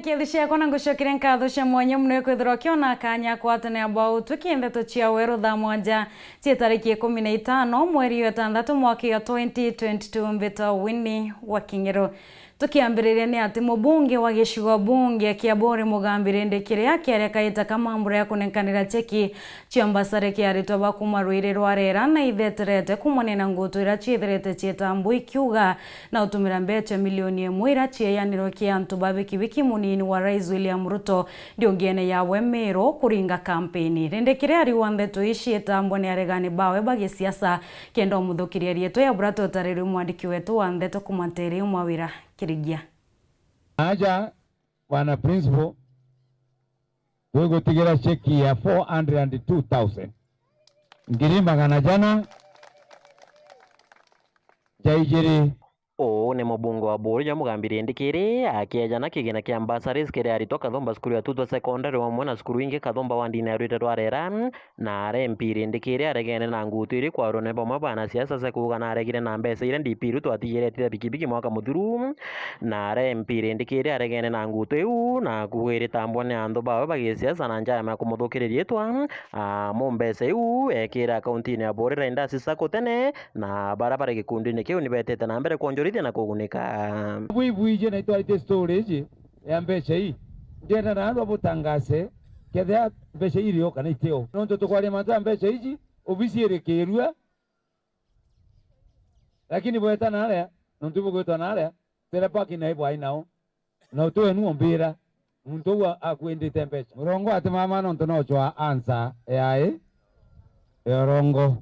kiethishia kona ngushokire nkatho cia mwanya mno kwithirwa kiona kanya kwatane ambao tukiende tuchia weru thaa mwanja cia tariki 15 mweri wa 6 mwaka wa 2022 mbeta Winnie wa King'ero. Tukiambiriria ni ati mubunge wa gicigo bunge kia Bore Mugambire Ndekire kiaria kaita kamambura ya kunenkanira cheki cia mbasare kiaritwa bakuma rwire rwa rera na itheterete kumonena ngutu ira ciithirete cietambu ikiuga na utumira mbeca milioni 1 ira cieyanirwo kia antu babikibiki munini wa Rais William Ruto ndiongiene yawe mero kuringa kampeni. Ndekire ari wanthetu icietambu ni aregani bawe bagisiasa kenda muthukiria rieto ya burato tariri mwandiki wetu wanthetu kumateri mwawira Kirigia. Aja wana principal wewe tigera cheki ya 402,000 ngiri magana jana jaijiri ni mubunge wa Bore Mugambire Ndekire akiajana kigina kia ambasaris kire arito Kathomba skuru ya Tutwa secondary wamwe na skuru ingi Kathomba wandine ya rwite rwarera na arempire Ndekire aregene na ngutu iri kwa rone bamwe bana siasa se kuga na aregire na mbesa ire ndipiru twatigire tira bikibiki mwaka muthuru na arempire Ndekire aregene na ngutu iu na kuwire tambwa ne andu bawe bagisiasa na njaya ma kumuthukiria etwa mu mbesa iu ekira akaunti ya Bore renda sisa tene na barabara gikundi ne kiu ni betete na mbere kuonjorithia na kugunika bwibuije na itwarite storage ya mbeca hii ndenda na andu abutangase kethe mbeca irio kana iteo nonto tukwaria mata mbeca hizi ofisi erekerua lakini bweta na aria nonto bugwetwa na aria tere paki na ibwa inao na utoe nuo mbira muntu wa akwendete mbeca murongo ati mama nonto no chwa answer yae yorongo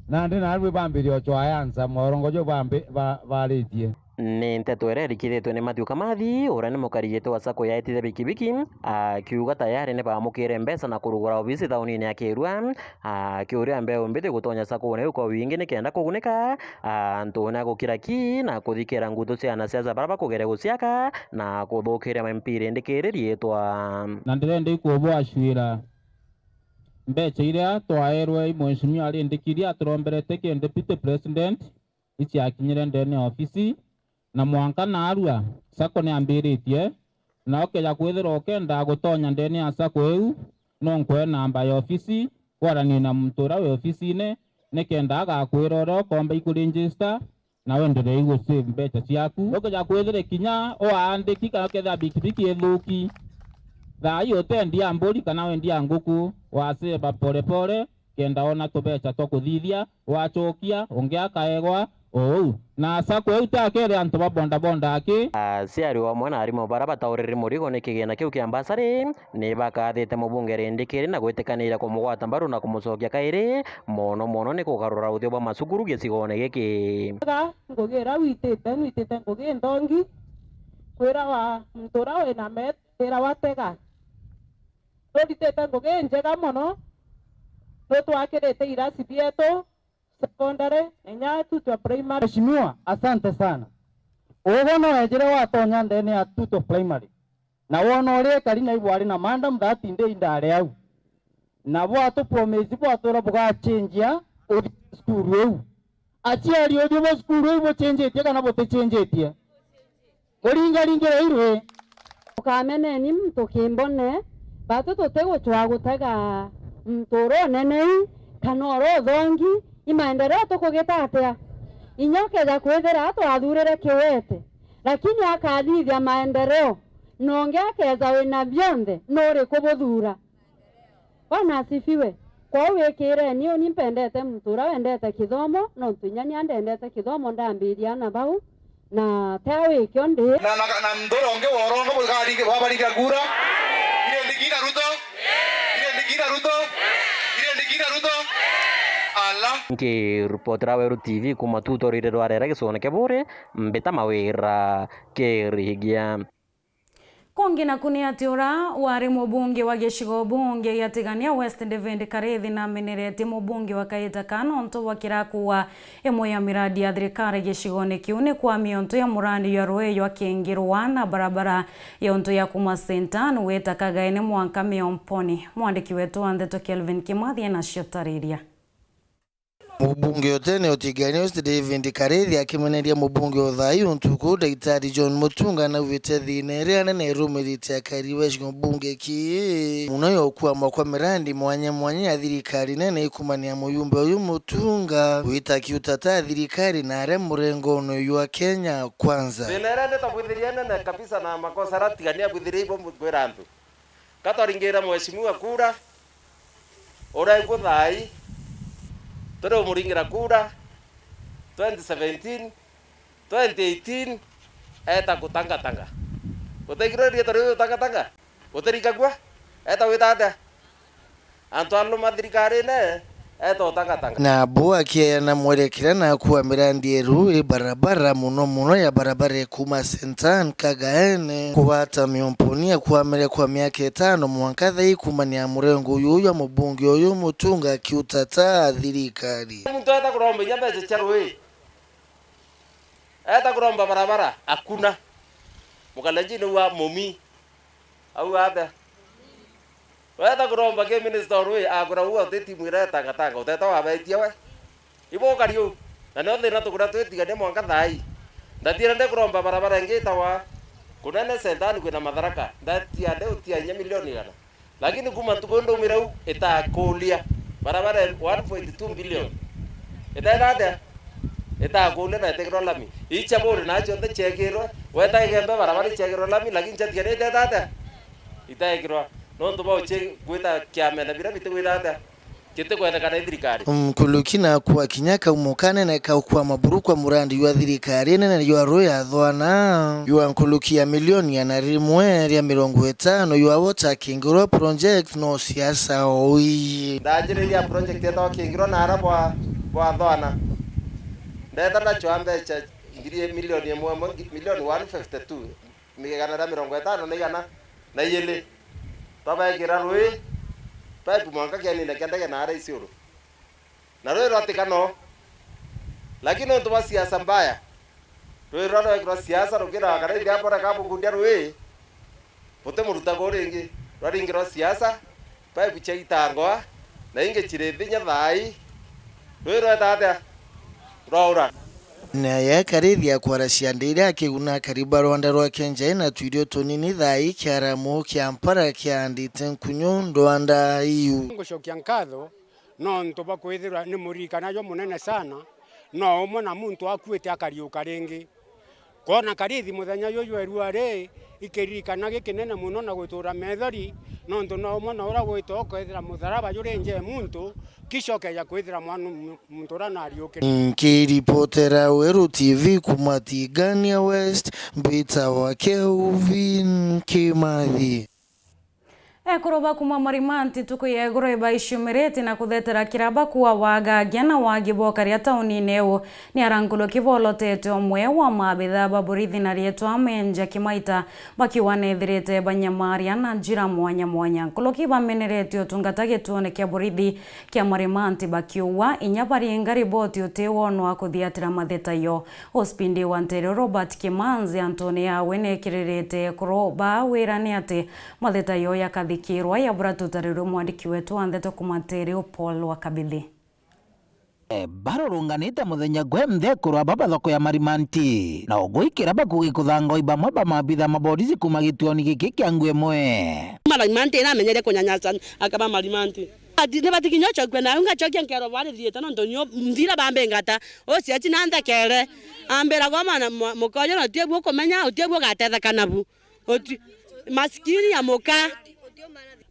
nande na arwe bambirio chwa answer morongo jo bambe baritie ni nteto ererikithetwe ni Matthew Kamathi uria ni mukariete wa sako ya etithe bikibiki akiuga tayari ni bamukire mbesa na kurugura ofisi taunini ya Kirua akiuria mbeu mbite gutonya sako ne uko wingi ni kenda kugunika antona gukira ki na kuthikira ngutu cia na siasa baraba kugere guciaka na kuthukira MP Ndekire rietwa na ndirende ikuobwa ashwira mbeca iria twaerwe mheshimiwa ari Ndekire aturomberete ki deputy president ici akinyire ndene ofisi na mwanka na arua sako ni ambiritie na okeja kwithira okenda gutonya ndene ya sako eu no nkwe namba ya ofisi kwarani na mtura we ofisi-ine nikenda agakwira oro komba ikuregister na wendere igo save mbeca ciaku okeja kwithira kinya o andiki kana ketha bikibiki ethuki thaa utendia mburi kana wendia nguku waseba pole pole kenda ona tubeca tukuthithia wachokia ungiakaegwa na sako utakere antu babonda bonda aki siari wa mwana arimo baraba tauriri murigo ni kigena kiu kia ambasari ni bakathite mubunge Ndekire na gwitikanira kumugwata mbaru na kumucokia kairi mono ni kugarura uthio bwa macukuru gicigone giki ngugira witite ngugi ndongi kwira wa mtura we na met ira watega nditite ngugi njega mono twakirite irasi bietu secondary enya Tutwa primary. Mheshimiwa, asante sana. Ugono wejire watonya ndene ya Tutwa primary na wono ore kari na ibwari na madam that inde indare au na bwatu promise bwatu buga change ya school eu achiari odio bo school eu bo change etia kana bote change etia oringa irwe ukamene ni mtu kimbone batu tutego chwa gutega mtoro nene kanoro thongi imaendelea tukugeta atia inyoke za kwethera twathurire kiwete lakini akathithia maendeleo nonge akeza wina byonthe nori kubuthura bwana asifiwe kwa wikire ni unimpendete mtura wendete kithomo no ntunyani andendete kithomo ndambiria na bau na tawe kionde na mdoronge worongo bugaringe babaringa gura ile Ndekire Ruto Ngiripotera Weru TV kuma tutorire rwarera gicone kia Bore mbita mawira kirigia kongi na kuni atiura wari mubunge wa gicigo bunge yatigania West David Karethi na menerete mubunge wa Kaita Kanonto wakirakuwa emwe ya miradi ya thirikari gicigone kiu ni kwa mionto ya murandi ya Rweyo akingirwa na barabara ya onto ya kuma Center weta kagaine mwanka Miomponi mwandiki wetu Wantheto Kelvin Kimathi na ciotariria Mubunge otene otigania David Karethi akimeneria mubunge othayu ntuku Daktari John Mutunga na uvite thineria nene rumirite akariwe mubunge ki munoyo kwa makwa mirandi mwanya ya thirikari nene ikumania muyumbe uyu Mutunga wita kiutata thirikari na are murengo no yu Kenya kwanza binera ndio tabuthiria nene kabisa na makosa ratigania buthiria ibo mutwira antu katoringira mheshimiwa kura ora iguthai toro muringira kura 2017 2018 eta kutanga utegiro ria toro tanga uterikagwa eta witata antu allo madrikare ne eta tanga na boa kia na mwerekera na kuwa mirandi eru barabara muno ya barabara kuma sentan kagaene kuwata miomponia kuwa mere kwa miaka 5 mwankatha ikumania murengo uyu mubunge uyu Mutunga kiutata thirikari mtu eta kuromba nyamba chacharwe eta kuromba barabara hakuna mukalenjini wa momi au ada weta kuromba ke minister we agura uwa teti mwira tanga uteta wa baitia we ibo kariu na no thina tukura twetigane mwanka thai ndatira nde kuromba barabara ngita wa kunene sentani kwina Matharaka ndatia nde utia nya milioni gana lakini kuma tukondo mirau itakulia barabara 1.2 billion itaenda itakulia na itekro lami icha bore na chonde chekero weta igembe barabara chekero lami lakini chatia nde tata itekro no to bauche kwita kiamena bira bite kwita kete kwenda kana thirikari mkulukina kwa kinyaka umukane na kwa maburukwa murandi wa thirikari na yo roya thwana yo nkulukia milioni ya narimwe ya 50 yo wota kingiro project no siasa oi ndajiria project ya kingiro na arabwa bwa thwana ndeta na chwambe cha milioni 152 migana na 50 na igana na yele taba kirarwe pipe mwanga kiani na kenda na ara isioro na rwe ratikano lakini ndo siasa mbaya rwe rado kwa siasa rokira kana ndia pora kapo kundia rwe pote muruta gorengi raringira siasa pipe chaitangoa na inge chirebinya thai rwe ratata raura na ya Karethi akwaracia ndire akiguna kariba Rwanda rwa Kenya na tuirio tonini thai kiaramo kiampara kiandite nkunyo Rwanda iu ngushokia nkatho no ntoba kwithira ni murikana yo munene sana no umona muntu akuite akariuka ringi kona Karethi muthenya yoyo eruare ikirikana gikinene muno na gwitura methori no nto no umona ura gwito kwithira mutharaba yurenje muntu kishoke ya kwithira mwana mtura na ariuke kiripotera Weru TV kumatigania West Mbita wa Kelvin Kimathi kuroba kuma marimanti tuku yegoro ibaishumireti na kuthetera kiraba kuwa wagagia na wagiboka ria tauni neu ni arangulo kivolotete omwe wa mabitha baburithi na rietwa menja kimaita bakiwa nethirite banyamaria na njira mwanya nkulo kibamenerete utungata gituone kia burithi kia marimanti bakiwa inyabaringa riboti utewonwa kuthiatira mathetayo hospindi wa Nterio Robert Kimanzi Antonia wenekirite kuroba wirani ati mathetayo yakathi kirwa ya buratutariro mwandiki wetu Antheto Kumaterio Paul Wakabithi barorunganite muthenya gwemthe kurwa baba thoko ya marimanti na ugwikira bakugi kuthanga iba mwe ba mabitha maborisi kuma gituoni giki kia ngwemwe marimanti na menyere kunyanyasa akaba marimanti ne batikinyo chokwe na unga chokya nkero bari thieta no ndonyo mvira bambe ngata o siati nanda kere ambera goma na mukonyo no tiebu kumenya utiebu gatetha kanabu maskini ya moka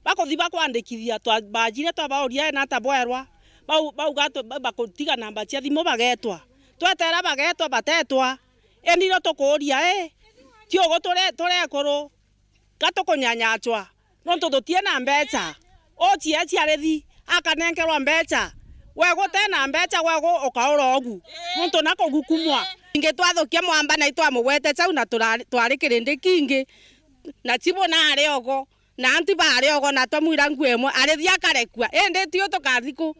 bako thiba kwandikithia twabajire twabaoria na tabwerwa bau gato bakutiga namba cia thimo bagetwa twetera bagetwa batetwa eniro tukuria tiogo tore koro gato kunyanyachwa no tutie na mbeca o tie ciarethi akanenkerwa mbeca wego tena mbeca wego ukaura ogu muntu nako gukumwa inge twathukia mwamba na itwa mugwete chau na twari kirindi kingi na chibo na ariogo na anti ba ariogo na twamwira ngwemwe arethi akarekua ende tio tukathiku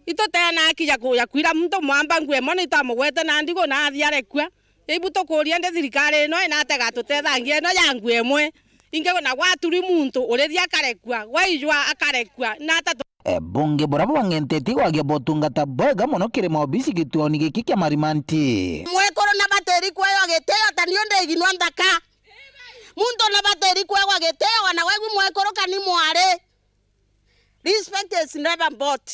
ito tena akija ya kwira muntu mwamba ngwemwe ni twamugwete na ndigo na athi arekua ibu tukuria ndi thirikari no ina tega tutethangie no ya ngwemwe inge na gwaturi muntu urethi akarekua waijwa akarekua na bunge borabo wang'enteti wage botungata bwega mono kiri maobisi gituoni giki kia Marimanti. Mwekoro na bateri kwa wageteo tanio ndeginwa ndaka. Muntu na bateri kwa wageteo wana wegu mwekoro kani mware. Respect is never bought.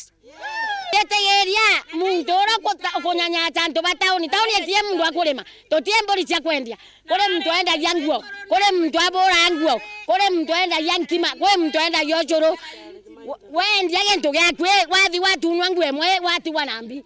Yetegeria muntu ora kunyanya tanto bataoni taoni etie mundu akulema totie mbori cia kwendia kore mtu aenda yanguo kore mtu abora yanguo kore mtu aenda yankima kore mtu aenda yojoro wendi agento gyakwe wathi watunwa ngwe mwe wati wanambi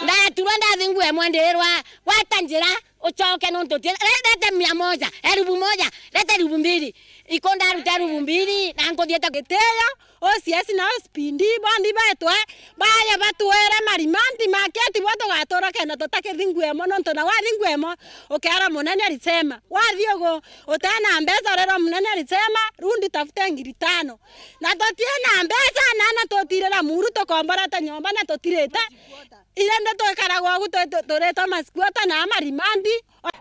nda turanda thingwe mwenderwa watanjira uchoke nonto tie lete 100 1,000 lete 2,000 ikonda ruta 2,000 na ngothieta geteya OCS na spindi bandi baitwe baya batuera Marimanti market boto gatora kena totake thingwemo nonto na wathingwemo ukara munene alisema wathiogo utana mbeza rero munene alisema rundi tafuta 5,000 na totie na mbeza nana totire na muru tokombora ta nyomba na totireta ile ndo tokaragwa gutoreta masikuota na Marimanti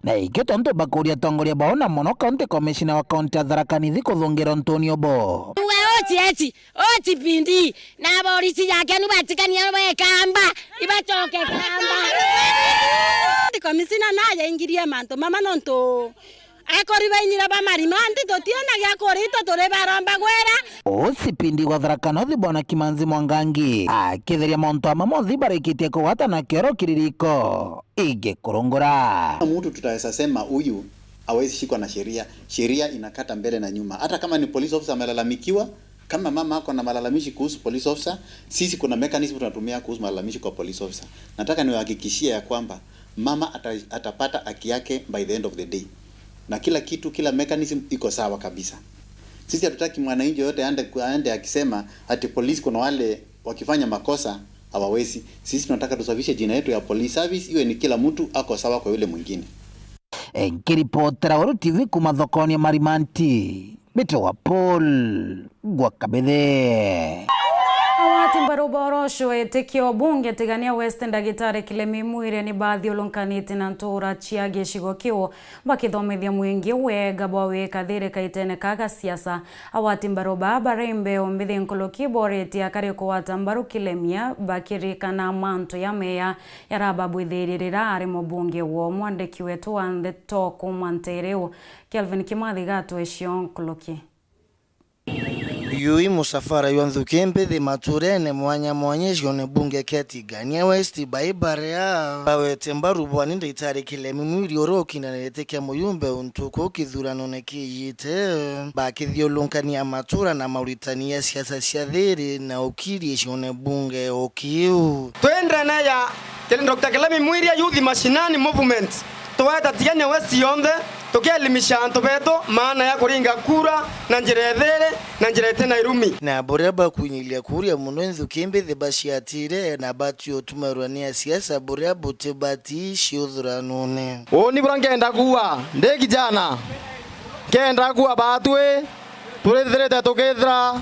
na ikio tonto bakuria tongoria baona mono county commissioner wa county Tharaka Nithi kuthungera Antonio Bo. Oti pindi na borisi yake nubatikania bekamba ibachoke kamba. Commissioner naye ingirie manto mama nonto akori bainira ba Marimanti totiana ya korito tore baramba gwera. Osipindi wa Tharaka Nithi bwana Kimanzi Mwangangi akitheria monto amamothi barikitie kuwata na kioro kiririko ige kurungura. Mtu tutaweza sema huyu hawezi shikwa na sheria. Sheria inakata mbele na nyuma. Hata kama ni police officer amelalamikiwa, kama mama ako na malalamishi kuhusu police officer, sisi kuna mechanism tunatumia kuhusu malalamishi kwa police officer. Nataka niwahakikishie ya kwamba mama atapata haki yake by the end of the day. Na kila kitu, kila mechanism iko sawa kabisa. Sisi hatutaki mwananchi yote aende akisema ati polisi kuna wale wakifanya makosa hawawezi. Sisi tunataka tusafishe jina yetu ya police service iwe ni kila mtu ako sawa kwa yule mwingine. Nkiripotera Waru TV kuma thokoni ya Marimanti, Beto wa Paul Gwakabethe. Awati mbaruborosho etekio bunge tigania West Ndagitari Kilemi Mwire ni baadhi ulunkaniti na ntura chia geshigo kiwo bakithomithia mwingi wega bwawe kathire kaitene kaga siasa. Awati mbaruba barembe ombithi nkoloki boreti akari kuwata mbaru Kilemia bakirika na manto ya meya yarababu ithiririra ari mubunge wo mwandiki wetu wa the talk mantereo Kelvin Kimathi gato eshio nkoloki. Yui musafara yuanthuke mbithi maturene mwanya mwanyeshio ne bunge ketigania West baibarea bawete mbaru bwani Ndagitari Kilemi Mwire oroki na netekia muyumbe untuko kithurano nekiyite bakithiulunkania matura na mauritania siasa cia thiri na ukiri eshio bunge okiu twende na ya Dr. Kilemi Mwire youth mashinani movement tuweta tigania West yonde tukielimisha antu beto maana ya kuringa kura na njira ethere na njira tena irumi na boreba kunyilia kuria muno nthuke mbithi bashiatire na batio tumarwania siasa borea botebati shiuthranone oni burangenda kuwa ndegi jana kenda kuwa batwe turetherete tukethra